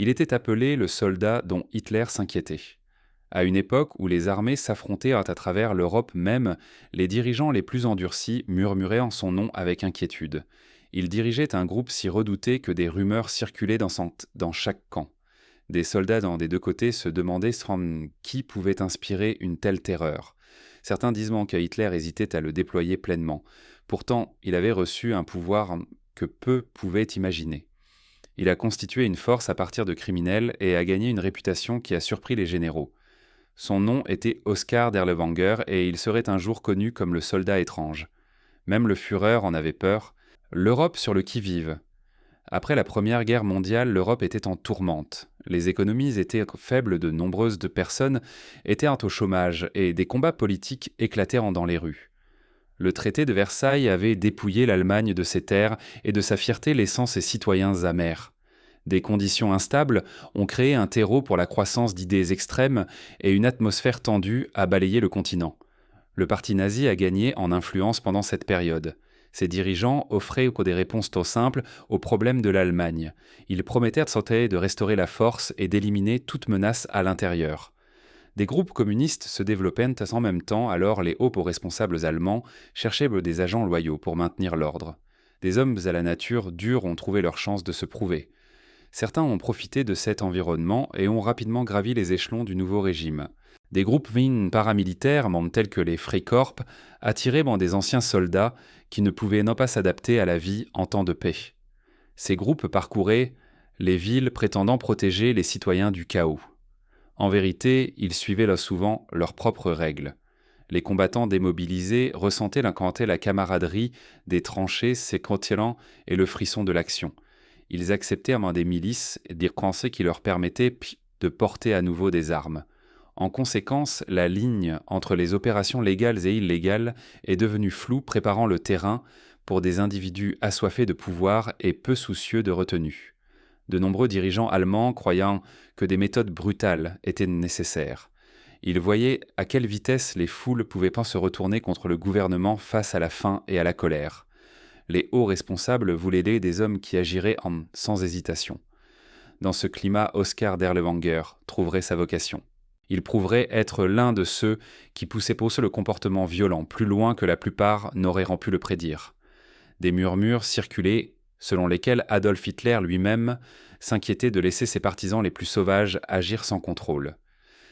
Il était appelé le soldat dont Hitler s'inquiétait. À une époque où les armées s'affrontaient à travers l'Europe même, les dirigeants les plus endurcis murmuraient en son nom avec inquiétude. Il dirigeait un groupe si redouté que des rumeurs circulaient dans chaque camp. Des soldats des deux côtés se demandaient qui pouvait inspirer une telle terreur. Certains disent que Hitler hésitait à le déployer pleinement. Pourtant, il avait reçu un pouvoir que peu pouvaient imaginer. Il a constitué une force à partir de criminels et a gagné une réputation qui a surpris les généraux. Son nom était Oskar Derlewanger et il serait un jour connu comme le soldat étrange. Même le Führer en avait peur. L'Europe sur le qui-vive. Après la Première Guerre mondiale, l'Europe était en tourmente. Les économies étaient faibles, de nombreuses personnes étaient au chômage et des combats politiques éclataient dans les rues. Le traité de Versailles avait dépouillé l'Allemagne de ses terres et de sa fierté, laissant ses citoyens amers. Des conditions instables ont créé un terreau pour la croissance d'idées extrêmes et une atmosphère tendue a balayé le continent. Le parti nazi a gagné en influence pendant cette période. Ses dirigeants offraient des réponses tout simples aux problèmes de l'Allemagne. Ils promettaient de restaurer la force et d'éliminer toute menace à l'intérieur. Des groupes communistes se développaient en même temps, alors les hauts responsables allemands cherchaient des agents loyaux pour maintenir l'ordre. Des hommes à la nature dure ont trouvé leur chance de se prouver. Certains ont profité de cet environnement et ont rapidement gravi les échelons du nouveau régime. Des groupes paramilitaires, membres tels que les Freikorps, attiraient des anciens soldats qui ne pouvaient pas s'adapter à la vie en temps de paix. Ces groupes parcouraient les villes prétendant protéger les citoyens du chaos. En vérité, ils suivaient souvent leurs propres règles. Les combattants démobilisés ressentaient la camaraderie des tranchées, s'écantelant et le frisson de l'action. Ils acceptaient des milices et des pensées qui leur permettaient de porter à nouveau des armes. En conséquence, la ligne entre les opérations légales et illégales est devenue floue, préparant le terrain pour des individus assoiffés de pouvoir et peu soucieux de retenue. De nombreux dirigeants allemands croyant que des méthodes brutales étaient nécessaires. Ils voyaient à quelle vitesse les foules pouvaient se retourner contre le gouvernement face à la faim et à la colère. Les hauts responsables voulaient des hommes qui agiraient sans hésitation. Dans ce climat, Oskar Derlewanger trouverait sa vocation. Il prouverait être l'un de ceux qui poussaient le comportement violent plus loin que la plupart n'auraient pu le prédire. Des murmures circulaient selon lesquels Adolf Hitler lui-même s'inquiétait de laisser ses partisans les plus sauvages agir sans contrôle.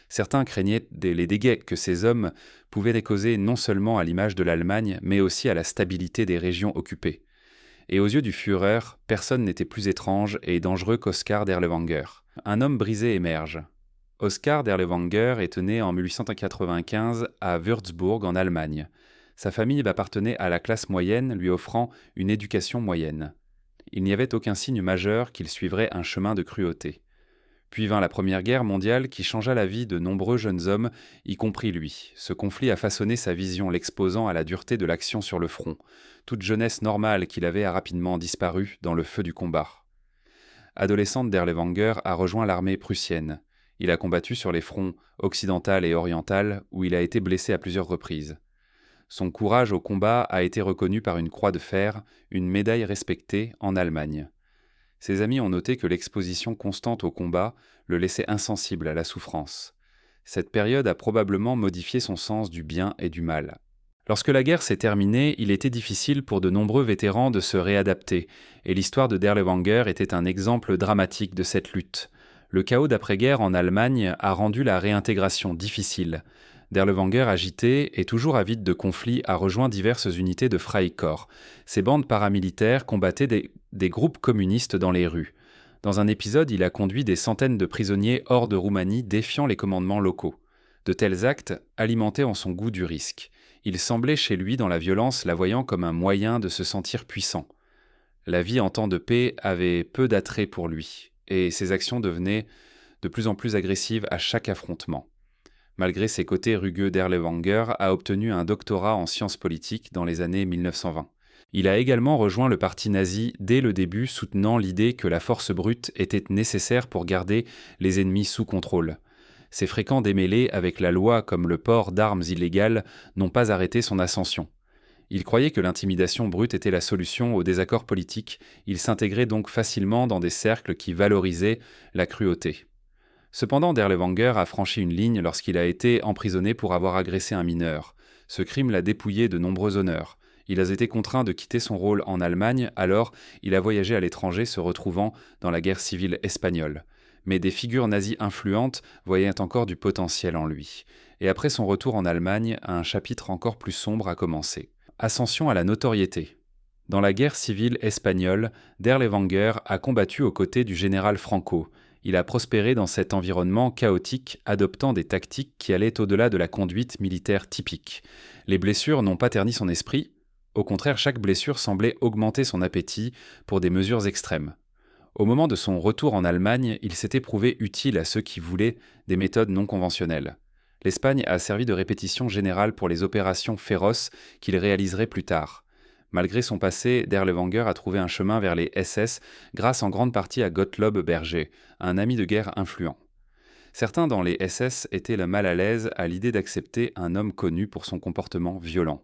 Certains craignaient les dégâts que ces hommes pouvaient causer non seulement à l'image de l'Allemagne, mais aussi à la stabilité des régions occupées. Et aux yeux du Führer, personne n'était plus étrange et dangereux qu'Oskar Derlewanger. Un homme brisé émerge. Oskar Derlewanger est né en 1895 à Würzburg en Allemagne. Sa famille appartenait à la classe moyenne, lui offrant une éducation moyenne. Il n'y avait aucun signe majeur qu'il suivrait un chemin de cruauté. Puis vint la Première Guerre mondiale qui changea la vie de nombreux jeunes hommes, y compris lui. Ce conflit a façonné sa vision, l'exposant à la dureté de l'action sur le front. Toute jeunesse normale qu'il avait a rapidement disparu dans le feu du combat. Adolescent, Derlewanger a rejoint l'armée prussienne. Il a combattu sur les fronts occidental et oriental, où il a été blessé à plusieurs reprises. Son courage au combat a été reconnu par une croix de fer, une médaille respectée en Allemagne. Ses amis ont noté que l'exposition constante au combat le laissait insensible à la souffrance. Cette période a probablement modifié son sens du bien et du mal. Lorsque la guerre s'est terminée, il était difficile pour de nombreux vétérans de se réadapter, et l'histoire de Derlewanger était un exemple dramatique de cette lutte. Le chaos d'après-guerre en Allemagne a rendu la réintégration difficile. Derlewanger, agité et toujours avide de conflits, a rejoint diverses unités de Freikorps. Ces bandes paramilitaires combattaient des groupes communistes dans les rues. Dans un épisode, il a conduit des centaines de prisonniers hors de Roumanie, défiant les commandements locaux. De tels actes alimentaient en son goût du risque. Il semblait chez lui dans la violence, la voyant comme un moyen de se sentir puissant. La vie en temps de paix avait peu d'attrait pour lui, et ses actions devenaient de plus en plus agressives à chaque affrontement. Malgré ses côtés rugueux, Derlewanger a obtenu un doctorat en sciences politiques dans les années 1920. Il a également rejoint le parti nazi dès le début, soutenant l'idée que la force brute était nécessaire pour garder les ennemis sous contrôle. Ses fréquents démêlés avec la loi comme le port d'armes illégales n'ont pas arrêté son ascension. Il croyait que l'intimidation brute était la solution aux désaccords politiques, il s'intégrait donc facilement dans des cercles qui valorisaient la cruauté. Cependant, Derlewanger a franchi une ligne lorsqu'il a été emprisonné pour avoir agressé un mineur. Ce crime l'a dépouillé de nombreux honneurs. Il a été contraint de quitter son rôle en Allemagne, alors il a voyagé à l'étranger se retrouvant dans la guerre civile espagnole. Mais des figures nazies influentes voyaient encore du potentiel en lui. Et après son retour en Allemagne, un chapitre encore plus sombre a commencé. Ascension à la notoriété. Dans la guerre civile espagnole, Derlewanger a combattu aux côtés du général Franco. Il a prospéré dans cet environnement chaotique, adoptant des tactiques qui allaient au-delà de la conduite militaire typique. Les blessures n'ont pas terni son esprit. Au contraire, chaque blessure semblait augmenter son appétit pour des mesures extrêmes. Au moment de son retour en Allemagne, il s'était prouvé utile à ceux qui voulaient des méthodes non conventionnelles. L'Espagne a servi de répétition générale pour les opérations féroces qu'il réaliserait plus tard. Malgré son passé, Derlewanger a trouvé un chemin vers les SS grâce en grande partie à Gottlob Berger, un ami de guerre influent. Certains dans les SS étaient mal à l'aise à l'idée d'accepter un homme connu pour son comportement violent.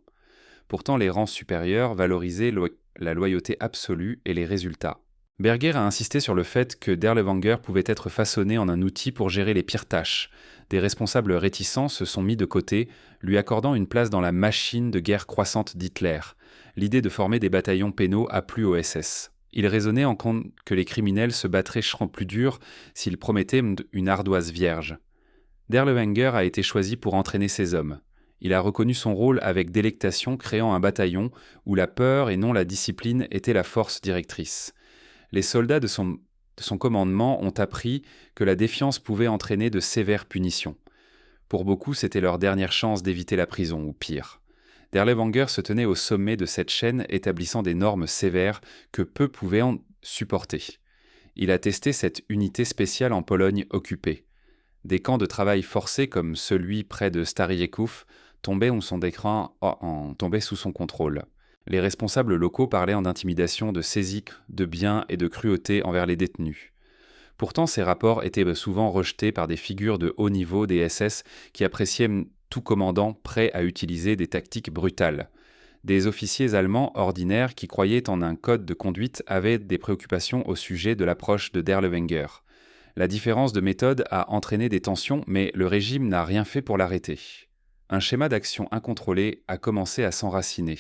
Pourtant, les rangs supérieurs valorisaient la loyauté absolue et les résultats. Berger a insisté sur le fait que Derlewanger pouvait être façonné en un outil pour gérer les pires tâches. Des responsables réticents se sont mis de côté, lui accordant une place dans la machine de guerre croissante d'Hitler. L'idée de former des bataillons pénaux a plu au SS. Il raisonnait en compte que les criminels se battraient plus dur s'ils promettaient une ardoise vierge. Derlewanger a été choisi pour entraîner ces hommes. Il a reconnu son rôle avec délectation, créant un bataillon où la peur et non la discipline étaient la force directrice. Les soldats de son commandement ont appris que la défiance pouvait entraîner de sévères punitions. Pour beaucoup, c'était leur dernière chance d'éviter la prison, ou pire. Derlewanger se tenait au sommet de cette chaîne, établissant des normes sévères que peu pouvaient en supporter. Il a testé cette unité spéciale en Pologne occupée. Des camps de travail forcés comme celui près de Stary Jeków tombaient sous son contrôle. Les responsables locaux parlaient en intimidation de saisie de biens et de cruauté envers les détenus. Pourtant, ces rapports étaient souvent rejetés par des figures de haut niveau des SS qui appréciaient tout commandant prêt à utiliser des tactiques brutales. Des officiers allemands ordinaires qui croyaient en un code de conduite avaient des préoccupations au sujet de l'approche de Derlewanger. La différence de méthode a entraîné des tensions, mais le régime n'a rien fait pour l'arrêter. Un schéma d'action incontrôlé a commencé à s'enraciner.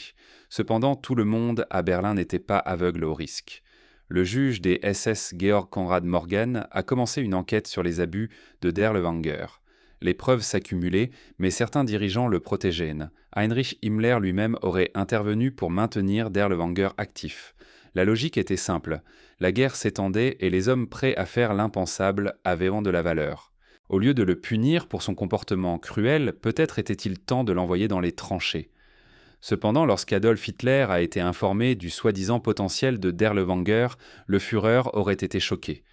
Cependant, tout le monde à Berlin n'était pas aveugle au risque. Le juge des SS Georg Conrad Morgan a commencé une enquête sur les abus de Derlewanger. Les preuves s'accumulaient, mais certains dirigeants le protégeaient. Heinrich Himmler lui-même aurait intervenu pour maintenir Derlewanger actif. La logique était simple. La guerre s'étendait et les hommes prêts à faire l'impensable avaient de la valeur. Au lieu de le punir pour son comportement cruel, peut-être était-il temps de l'envoyer dans les tranchées. Cependant, lorsqu'Adolf Hitler a été informé du soi-disant potentiel de Derlewanger, le Führer aurait été choqué.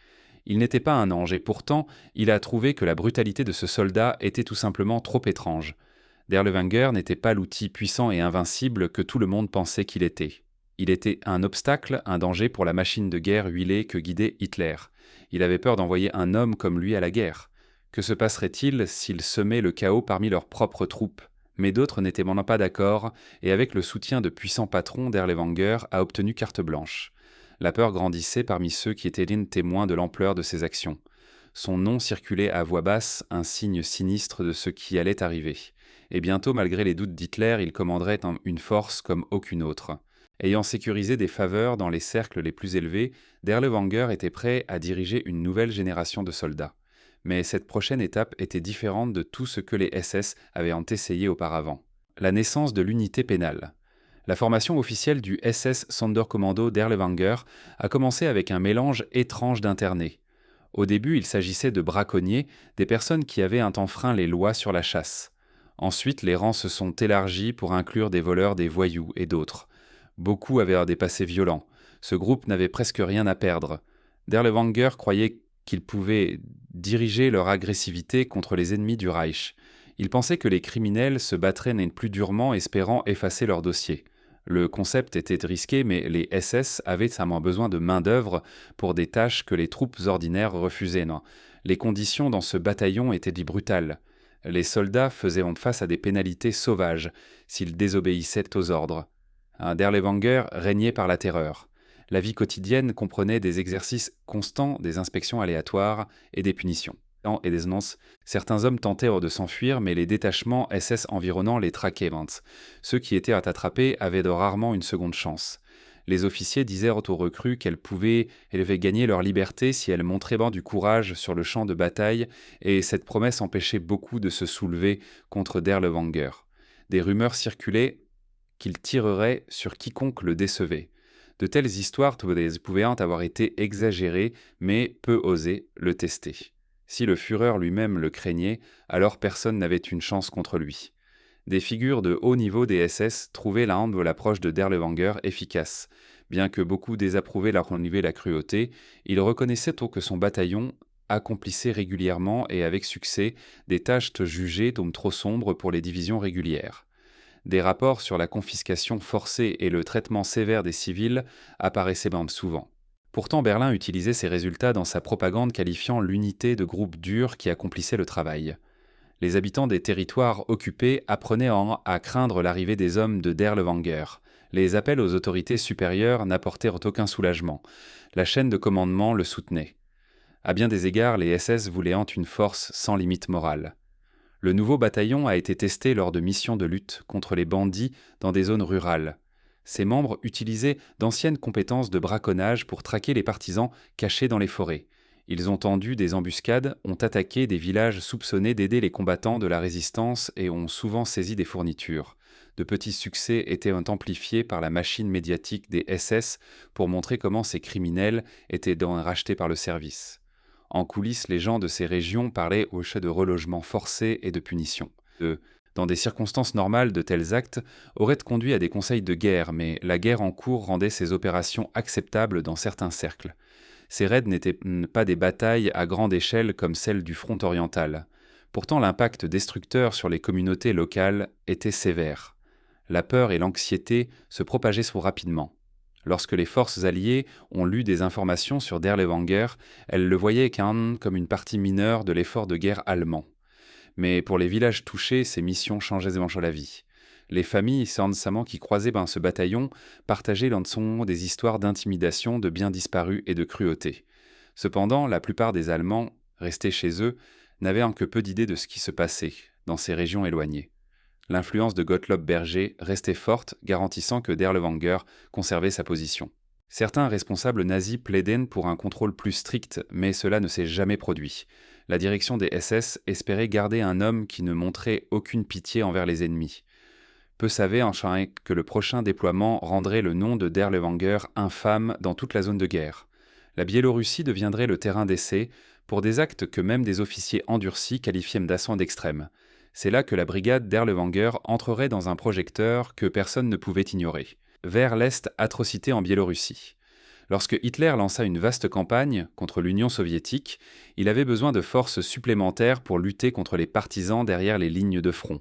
Il n'était pas un ange et pourtant, il a trouvé que la brutalité de ce soldat était tout simplement trop étrange. Derlewanger n'était pas l'outil puissant et invincible que tout le monde pensait qu'il était. Il était un obstacle, un danger pour la machine de guerre huilée que guidait Hitler. Il avait peur d'envoyer un homme comme lui à la guerre. Que se passerait-il s'il semait le chaos parmi leurs propres troupes ? Mais d'autres n'étaient maintenant pas d'accord, et avec le soutien de puissants patrons, Derlewanger a obtenu carte blanche. La peur grandissait parmi ceux qui étaient les témoins de l'ampleur de ses actions. Son nom circulait à voix basse, un signe sinistre de ce qui allait arriver. Et bientôt, malgré les doutes d'Hitler, il commanderait une force comme aucune autre. Ayant sécurisé des faveurs dans les cercles les plus élevés, Derlewanger était prêt à diriger une nouvelle génération de soldats. Mais cette prochaine étape était différente de tout ce que les SS avaient essayé auparavant. La naissance de l'unité pénale. La formation officielle du SS Sonderkommando Derlewanger a commencé avec un mélange étrange d'internés. Au début, il s'agissait de braconniers, des personnes qui avaient enfreint les lois sur la chasse. Ensuite, les rangs se sont élargis pour inclure des voleurs, des voyous et d'autres. Beaucoup avaient des passés violents. Ce groupe n'avait presque rien à perdre. Derlewanger croyait qu'ils pouvaient diriger leur agressivité contre les ennemis du Reich. Il pensait que les criminels se battraient plus durement, espérant effacer leur dossier. Le concept était risqué, mais les SS avaient seulement besoin de main-d'œuvre pour des tâches que les troupes ordinaires refusaient. Les conditions dans ce bataillon étaient brutales. Les soldats faisaient face à des pénalités sauvages s'ils désobéissaient aux ordres. Derlewanger régnait par la terreur. La vie quotidienne comprenait des exercices constants, des inspections aléatoires et des punitions. Et des annonces. Certains hommes tentèrent de s'enfuir, mais les détachements SS environnants les traquaient. Ceux qui étaient attrapés avaient rarement une seconde chance. Les officiers disaient aux recrues qu'elles avaient gagné leur liberté si elles montraient du courage sur le champ de bataille, et cette promesse empêchait beaucoup de se soulever contre Derlewanger. Des rumeurs circulaient qu'il tirerait sur quiconque le décevait. De telles histoires pouvaient avoir été exagérées, mais peu osaient le tester. Si le Führer lui-même le craignait, alors personne n'avait une chance contre lui. Des figures de haut niveau des SS trouvaient l'approche de Derlewanger efficace. Bien que beaucoup désapprouvaient la cruauté, ils reconnaissaient que son bataillon accomplissait régulièrement et avec succès des tâches jugées trop sombres pour les divisions régulières. Des rapports sur la confiscation forcée et le traitement sévère des civils apparaissaient souvent. Pourtant, Berlin utilisait ces résultats dans sa propagande qualifiant l'unité de groupes durs qui accomplissaient le travail. Les habitants des territoires occupés apprenaient à craindre l'arrivée des hommes de Derlewanger. Les appels aux autorités supérieures n'apportèrent aucun soulagement. La chaîne de commandement le soutenait. À bien des égards, les SS voulaient une force sans limite morale. Le nouveau bataillon a été testé lors de missions de lutte contre les bandits dans des zones rurales. Ses membres utilisaient d'anciennes compétences de braconnage pour traquer les partisans cachés dans les forêts. Ils ont tendu des embuscades, ont attaqué des villages soupçonnés d'aider les combattants de la résistance et ont souvent saisi des fournitures. De petits succès étaient amplifiés par la machine médiatique des SS pour montrer comment ces criminels étaient rachetés par le service. En coulisses, les gens de ces régions parlaient au chef de relogement forcé et de punition. Dans des circonstances normales, de tels actes auraient conduit à des conseils de guerre, mais la guerre en cours rendait ces opérations acceptables dans certains cercles. Ces raids n'étaient pas des batailles à grande échelle comme celles du front oriental. Pourtant, l'impact destructeur sur les communautés locales était sévère. La peur et l'anxiété se propageaient rapidement. Lorsque les forces alliées ont lu des informations sur Derlewanger, elles le voyaient comme une partie mineure de l'effort de guerre allemand. Mais pour les villages touchés, ces missions changeaient la vie. Les familles qui croisaient ce bataillon partageaient des histoires d'intimidation, de biens disparus et de cruauté. Cependant, la plupart des Allemands, restés chez eux, n'avaient que peu d'idées de ce qui se passait dans ces régions éloignées. L'influence de Gottlob Berger restait forte, garantissant que Derlewanger conservait sa position. Certains responsables nazis plaidaient pour un contrôle plus strict, mais cela ne s'est jamais produit. La direction des SS espérait garder un homme qui ne montrait aucune pitié envers les ennemis. Peu savaient que le prochain déploiement rendrait le nom de Derlewanger infâme dans toute la zone de guerre. La Biélorussie deviendrait le terrain d'essai pour des actes que même des officiers endurcis qualifiaient d'assaut d'extrême. C'est là que la brigade Derlewanger entrerait dans un projecteur que personne ne pouvait ignorer. Vers l'Est, atrocité en Biélorussie. Lorsque Hitler lança une vaste campagne contre l'Union soviétique, il avait besoin de forces supplémentaires pour lutter contre les partisans derrière les lignes de front.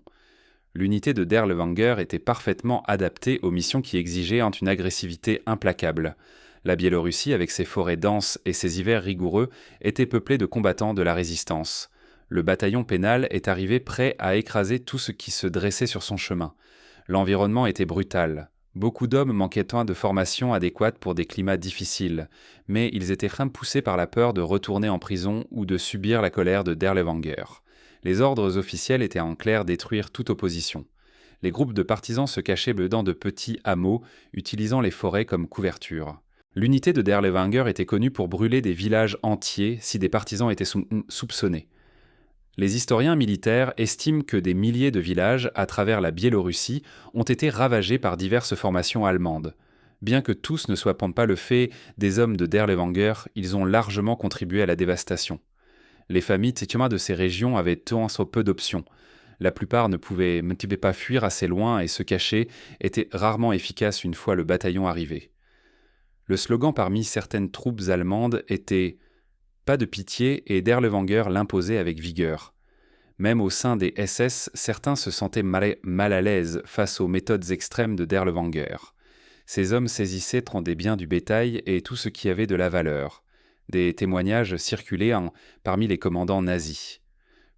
L'unité de Derlewanger était parfaitement adaptée aux missions qui exigeaient une agressivité implacable. La Biélorussie, avec ses forêts denses et ses hivers rigoureux, était peuplée de combattants de la résistance. Le bataillon pénal est arrivé prêt à écraser tout ce qui se dressait sur son chemin. L'environnement était brutal. Beaucoup d'hommes manquaient de formation adéquate pour des climats difficiles, mais ils étaient poussés par la peur de retourner en prison ou de subir la colère de Derlewanger. Les ordres officiels étaient en clair détruire toute opposition. Les groupes de partisans se cachaient dans de petits hameaux, utilisant les forêts comme couverture. L'unité de Derlewanger était connue pour brûler des villages entiers si des partisans étaient soupçonnés. Les historiens militaires estiment que des milliers de villages à travers la Biélorussie ont été ravagés par diverses formations allemandes. Bien que tous ne soient pas le fait des hommes de Derlewanger, ils ont largement contribué à la dévastation. Les familles de ces régions avaient peu d'options. La plupart ne pouvaient pas fuir assez loin et se cacher était rarement efficace une fois le bataillon arrivé. Le slogan parmi certaines troupes allemandes était « Pas de pitié » et Derlewanger l'imposait avec vigueur. Même au sein des SS, certains se sentaient mal à l'aise face aux méthodes extrêmes de Derlewanger. Ces hommes saisissaient des biens du bétail et tout ce qui avait de la valeur. Des témoignages circulaient parmi les commandants nazis.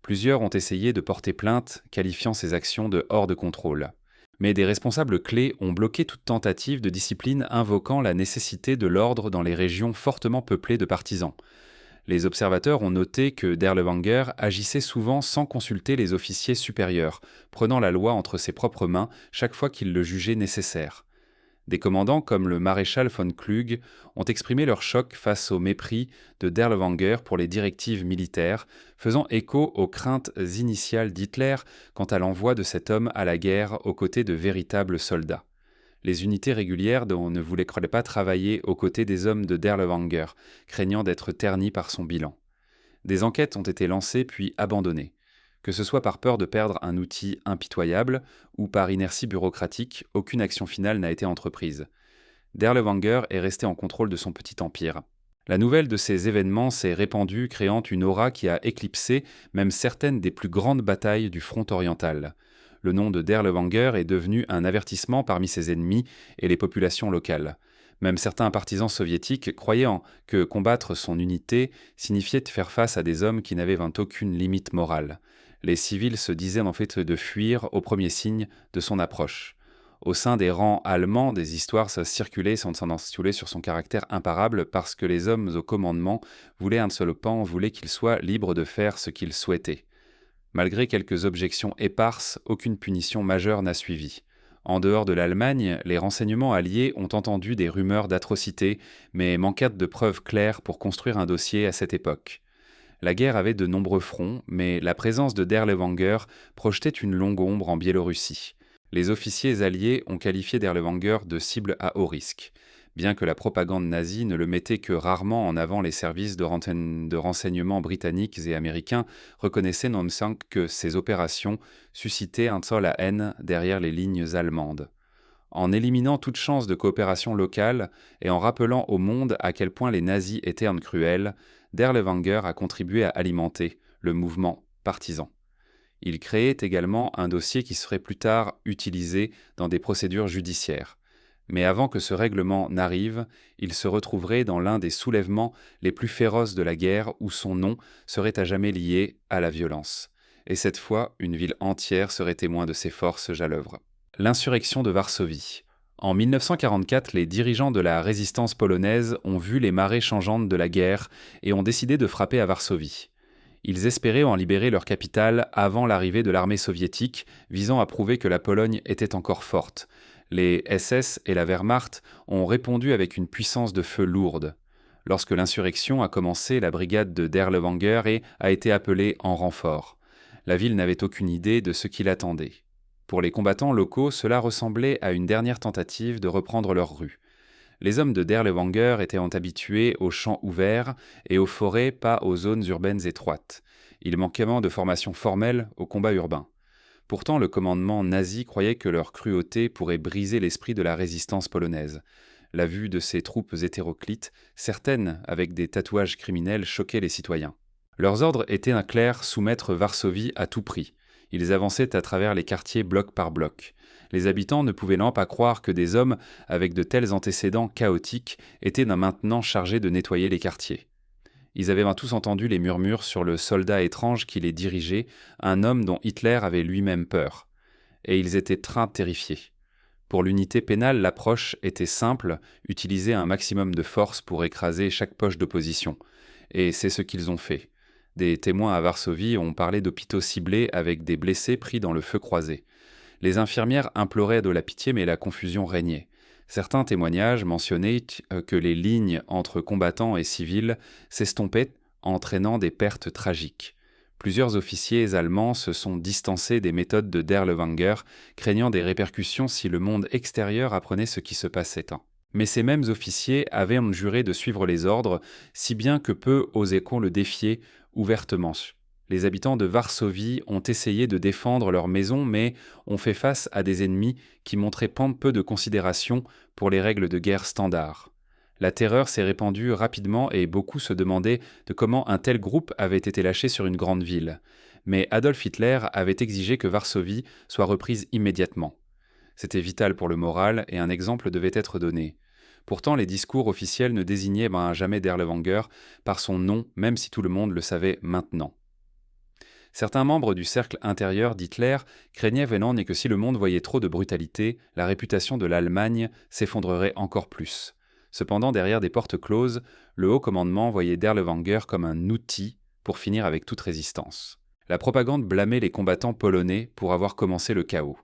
Plusieurs ont essayé de porter plainte, qualifiant ces actions de hors de contrôle. Mais des responsables clés ont bloqué toute tentative de discipline invoquant la nécessité de l'ordre dans les régions fortement peuplées de partisans. Les observateurs ont noté que Derlewanger agissait souvent sans consulter les officiers supérieurs, prenant la loi entre ses propres mains chaque fois qu'il le jugeait nécessaire. Des commandants comme le maréchal von Klug ont exprimé leur choc face au mépris de Derlewanger pour les directives militaires, faisant écho aux craintes initiales d'Hitler quant à l'envoi de cet homme à la guerre aux côtés de véritables soldats. Les unités régulières ne voulaient pas travailler aux côtés des hommes de Derlewanger, craignant d'être ternis par son bilan. Des enquêtes ont été lancées puis abandonnées. Que ce soit par peur de perdre un outil impitoyable ou par inertie bureaucratique, aucune action finale n'a été entreprise. Derlewanger est resté en contrôle de son petit empire. La nouvelle de ces événements s'est répandue, créant une aura qui a éclipsé même certaines des plus grandes batailles du front oriental. Le nom de Derlewanger est devenu un avertissement parmi ses ennemis et les populations locales. Même certains partisans soviétiques croyant que combattre son unité signifiait faire face à des hommes qui n'avaient aucune limite morale. Les civils se disaient en fait de fuir au premier signe de son approche. Au sein des rangs allemands, des histoires circulaient sur son caractère imparable parce que les hommes au commandement voulaient un seul pan, voulaient qu'il soit libre de faire ce qu'il souhaitait. Malgré quelques objections éparses, aucune punition majeure n'a suivi. En dehors de l'Allemagne, les renseignements alliés ont entendu des rumeurs d'atrocités, mais manquèrent de preuves claires pour construire un dossier à cette époque. La guerre avait de nombreux fronts, mais la présence de Derlewanger projetait une longue ombre en Biélorussie. Les officiers alliés ont qualifié Derlewanger de cible à haut risque. Bien que la propagande nazie ne le mettait que rarement en avant, les services de renseignement britanniques et américains reconnaissaient non-sans que ces opérations suscitaient la haine derrière les lignes allemandes. En éliminant toute chance de coopération locale et en rappelant au monde à quel point les nazis étaient cruels, Derlewanger a contribué à alimenter le mouvement partisan. Il créait également un dossier qui serait plus tard utilisé dans des procédures judiciaires. Mais avant que ce règlement n'arrive, il se retrouverait dans l'un des soulèvements les plus féroces de la guerre où son nom serait à jamais lié à la violence. Et cette fois, une ville entière serait témoin de ses forces à l'œuvre. L'insurrection de Varsovie. En 1944, les dirigeants de la résistance polonaise ont vu les marées changeantes de la guerre et ont décidé de frapper à Varsovie. Ils espéraient en libérer leur capitale avant l'arrivée de l'armée soviétique, visant à prouver que la Pologne était encore forte. Les SS et la Wehrmacht ont répondu avec une puissance de feu lourde. Lorsque l'insurrection a commencé, la brigade de Derlewanger a été appelée en renfort. La ville n'avait aucune idée de ce qui l'attendait. Pour les combattants locaux, cela ressemblait à une dernière tentative de reprendre leur rue. Les hommes de Derlewanger étaient habitués aux champs ouverts et aux forêts, pas aux zones urbaines étroites. Il manquait de formation formelle au combat urbain. Pourtant, le commandement nazi croyait que leur cruauté pourrait briser l'esprit de la résistance polonaise. La vue de ces troupes hétéroclites, certaines avec des tatouages criminels, choquait les citoyens. Leurs ordres étaient clairs: soumettre Varsovie à tout prix. Ils avançaient à travers les quartiers bloc par bloc. Les habitants ne pouvaient pas croire que des hommes avec de tels antécédents chaotiques étaient maintenant chargés de nettoyer les quartiers. Ils avaient tous entendu les murmures sur le soldat étrange qui les dirigeait, un homme dont Hitler avait lui-même peur. Et ils étaient terrifiés. Pour l'unité pénale, l'approche était simple: utiliser un maximum de force pour écraser chaque poche d'opposition. Et c'est ce qu'ils ont fait. Des témoins à Varsovie ont parlé d'hôpitaux ciblés avec des blessés pris dans le feu croisé. Les infirmières imploraient de la pitié, mais la confusion régnait. Certains témoignages mentionnaient que les lignes entre combattants et civils s'estompaient, entraînant des pertes tragiques. Plusieurs officiers allemands se sont distancés des méthodes de Derlewanger, craignant des répercussions si le monde extérieur apprenait ce qui se passait. Mais ces mêmes officiers avaient juré de suivre les ordres, si bien que peu osaient le défier ouvertement. Les habitants de Varsovie ont essayé de défendre leur maison, mais ont fait face à des ennemis qui montraient peu de considération pour les règles de guerre standards. La terreur s'est répandue rapidement et beaucoup se demandaient de comment un tel groupe avait été lâché sur une grande ville. Mais Adolf Hitler avait exigé que Varsovie soit reprise immédiatement. C'était vital pour le moral et un exemple devait être donné. Pourtant, les discours officiels ne désignaient jamais Derlewanger par son nom, même si tout le monde le savait maintenant. Certains membres du cercle intérieur d'Hitler craignaient venant et que si le monde voyait trop de brutalité, la réputation de l'Allemagne s'effondrerait encore plus. Cependant, derrière des portes closes, le haut commandement voyait Derlewanger comme un outil pour finir avec toute résistance. La propagande blâmait les combattants polonais pour avoir commencé le chaos.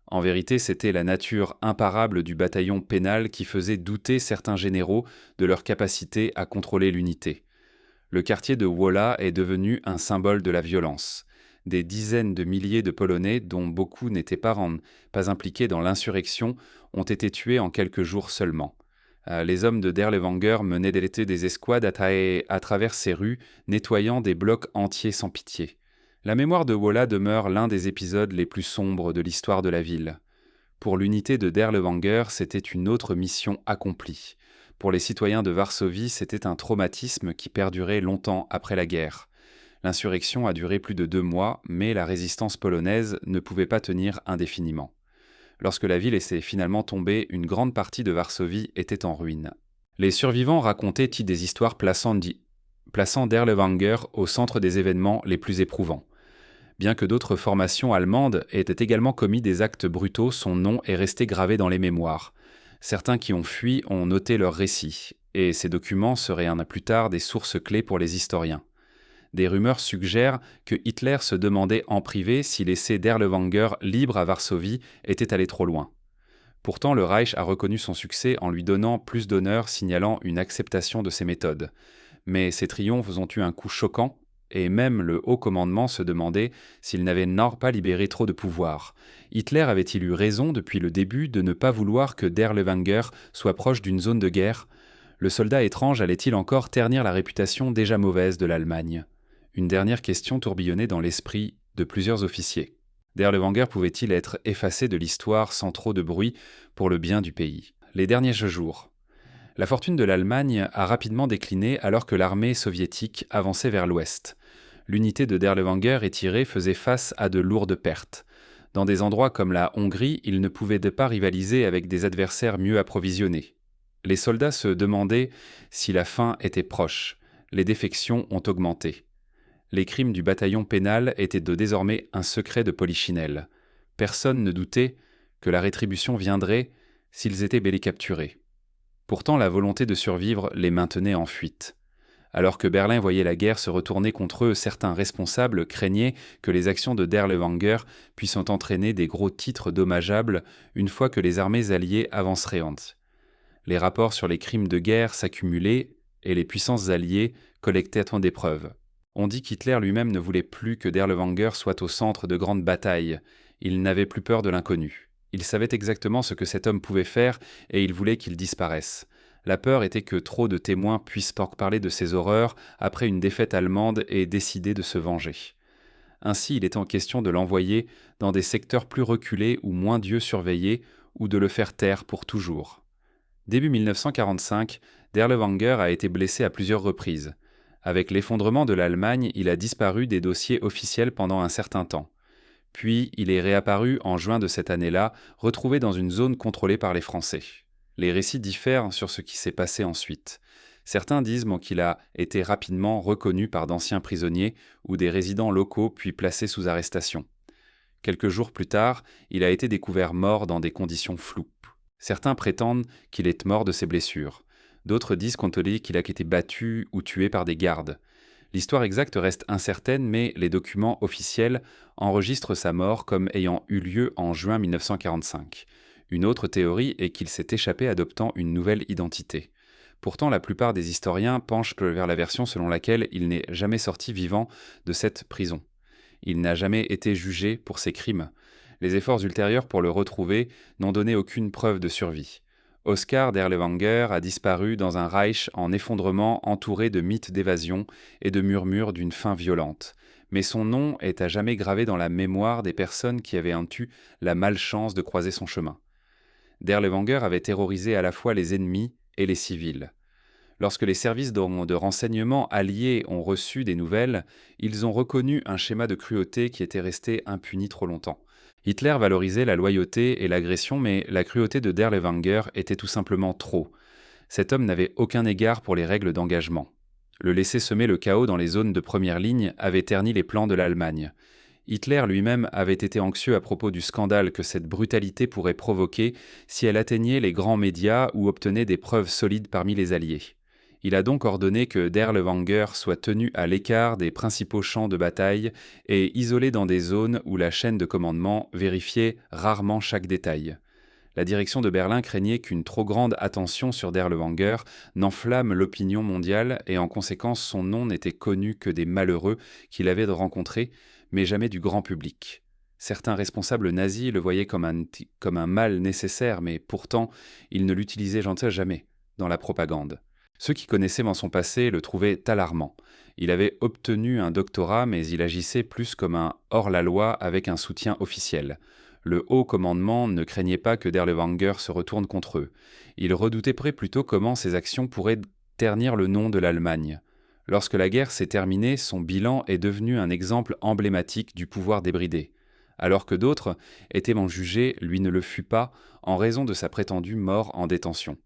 En vérité, c'était la nature imparable du bataillon pénal qui faisait douter certains généraux de leur capacité à contrôler l'unité. Le quartier de Wola est devenu un symbole de la violence. Des dizaines de milliers de Polonais, dont beaucoup n'étaient pas impliqués dans l'insurrection, ont été tués en quelques jours seulement. Les hommes de Derlewanger menaient des escouades à travers ces rues, nettoyant des blocs entiers sans pitié. La mémoire de Wola demeure l'un des épisodes les plus sombres de l'histoire de la ville. Pour l'unité de Derlewanger, c'était une autre mission accomplie. Pour les citoyens de Varsovie, c'était un traumatisme qui perdurait longtemps après la guerre. L'insurrection a duré plus de 2 mois, mais la résistance polonaise ne pouvait pas tenir indéfiniment. Lorsque la ville s'est finalement tombée, une grande partie de Varsovie était en ruine. Les survivants racontaient des histoires plaçant Derlewanger au centre des événements les plus éprouvants. Bien que d'autres formations allemandes aient également commis des actes brutaux, son nom est resté gravé dans les mémoires. Certains qui ont fui ont noté leurs récits, et ces documents seraient un an plus tard des sources clés pour les historiens. Des rumeurs suggèrent que Hitler se demandait en privé si laisser Derlewanger libre à Varsovie était allé trop loin. Pourtant, le Reich a reconnu son succès en lui donnant plus d'honneur, signalant une acceptation de ses méthodes. Mais ces triomphes ont eu un coup choquant, et même le haut commandement se demandait s'il n'avait pas libéré trop de pouvoir. Hitler avait-il eu raison depuis le début de ne pas vouloir que Derlewanger soit proche d'une zone de guerre ? Le soldat étrange allait-il encore ternir la réputation déjà mauvaise de l'Allemagne ? Une dernière question tourbillonnait dans l'esprit de plusieurs officiers. Derlewanger pouvait-il être effacé de l'histoire sans trop de bruit pour le bien du pays ? Les derniers jours. La fortune de l'Allemagne a rapidement décliné alors que l'armée soviétique avançait vers l'ouest. L'unité de Derlewanger étirée faisait face à de lourdes pertes. Dans des endroits comme la Hongrie, il ne pouvait pas rivaliser avec des adversaires mieux approvisionnés. Les soldats se demandaient si la fin était proche. Les défections ont augmenté. Les crimes du bataillon pénal étaient désormais un secret de Polichinelle. Personne ne doutait que la rétribution viendrait s'ils étaient bel et capturés. Pourtant, la volonté de survivre les maintenait en fuite. Alors que Berlin voyait la guerre se retourner contre eux, certains responsables craignaient que les actions de Derlewanger puissent entraîner des gros titres dommageables une fois que les armées alliées avanceraient. Les rapports sur les crimes de guerre s'accumulaient et les puissances alliées collectaient tant des preuves. On dit qu'Hitler lui-même ne voulait plus que Derlewanger soit au centre de grandes batailles. Il n'avait plus peur de l'inconnu. Il savait exactement ce que cet homme pouvait faire et il voulait qu'il disparaisse. La peur était que trop de témoins puissent parler de ces horreurs après une défaite allemande et décider de se venger. Ainsi, il était en question de l'envoyer dans des secteurs plus reculés ou moins Dieu surveillés ou de le faire taire pour toujours. Début 1945, Derlewanger a été blessé à plusieurs reprises. Avec l'effondrement de l'Allemagne, il a disparu des dossiers officiels pendant un certain temps. Puis, il est réapparu en juin de cette année-là, retrouvé dans une zone contrôlée par les Français. Les récits diffèrent sur ce qui s'est passé ensuite. Certains disent qu'il a été rapidement reconnu par d'anciens prisonniers ou des résidents locaux puis placé sous arrestation. Quelques jours plus tard, il a été découvert mort dans des conditions floues. Certains prétendent qu'il est mort de ses blessures. D'autres disent qu'il a été battu ou tué par des gardes. L'histoire exacte reste incertaine, mais les documents officiels enregistrent sa mort comme ayant eu lieu en juin 1945. Une autre théorie est qu'il s'est échappé adoptant une nouvelle identité. Pourtant, la plupart des historiens penchent vers la version selon laquelle il n'est jamais sorti vivant de cette prison. Il n'a jamais été jugé pour ses crimes. Les efforts ultérieurs pour le retrouver n'ont donné aucune preuve de survie. Oskar Derlewanger a disparu dans un Reich en effondrement entouré de mythes d'évasion et de murmures d'une fin violente. Mais son nom est à jamais gravé dans la mémoire des personnes qui avaient eu la malchance de croiser son chemin. Derlewanger avait terrorisé à la fois les ennemis et les civils. Lorsque les services de renseignement alliés ont reçu des nouvelles, ils ont reconnu un schéma de cruauté qui était resté impuni trop longtemps. Hitler valorisait la loyauté et l'agression, mais la cruauté de Derlewanger était tout simplement trop. Cet homme n'avait aucun égard pour les règles d'engagement. Le laisser semer le chaos dans les zones de première ligne avait terni les plans de l'Allemagne. Hitler lui-même avait été anxieux à propos du scandale que cette brutalité pourrait provoquer si elle atteignait les grands médias ou obtenait des preuves solides parmi les Alliés. Il a donc ordonné que Derlewanger soit tenu à l'écart des principaux champs de bataille et isolé dans des zones où la chaîne de commandement vérifiait rarement chaque détail. La direction de Berlin craignait qu'une trop grande attention sur Derlewanger n'enflamme l'opinion mondiale et en conséquence son nom n'était connu que des malheureux qu'il avait rencontrés, mais jamais du grand public. Certains responsables nazis le voyaient comme un mal nécessaire, mais pourtant ils ne l'utilisaient jamais dans la propagande. Ceux qui connaissaient son passé le trouvaient alarmant. Il avait obtenu un doctorat, mais il agissait plus comme un hors-la-loi avec un soutien officiel. Le haut commandement ne craignait pas que Derlewanger se retourne contre eux. Il redoutait plutôt comment ces actions pourraient ternir le nom de l'Allemagne. Lorsque la guerre s'est terminée, son bilan est devenu un exemple emblématique du pouvoir débridé. Alors que d'autres étaient jugés, lui ne le fut pas, en raison de sa prétendue mort en détention.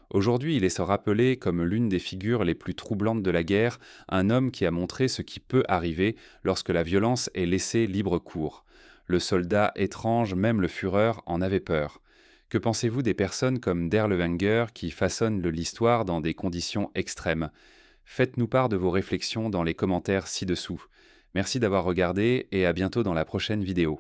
Aujourd'hui, il est se rappeler comme l'une des figures les plus troublantes de la guerre, un homme qui a montré ce qui peut arriver lorsque la violence est laissée libre cours. Le soldat étrange, même le Führer, en avait peur. Que pensez-vous des personnes comme Derlewanger qui façonnent l'histoire dans des conditions extrêmes? Faites-nous part de vos réflexions dans les commentaires ci-dessous. Merci d'avoir regardé et à bientôt dans la prochaine vidéo.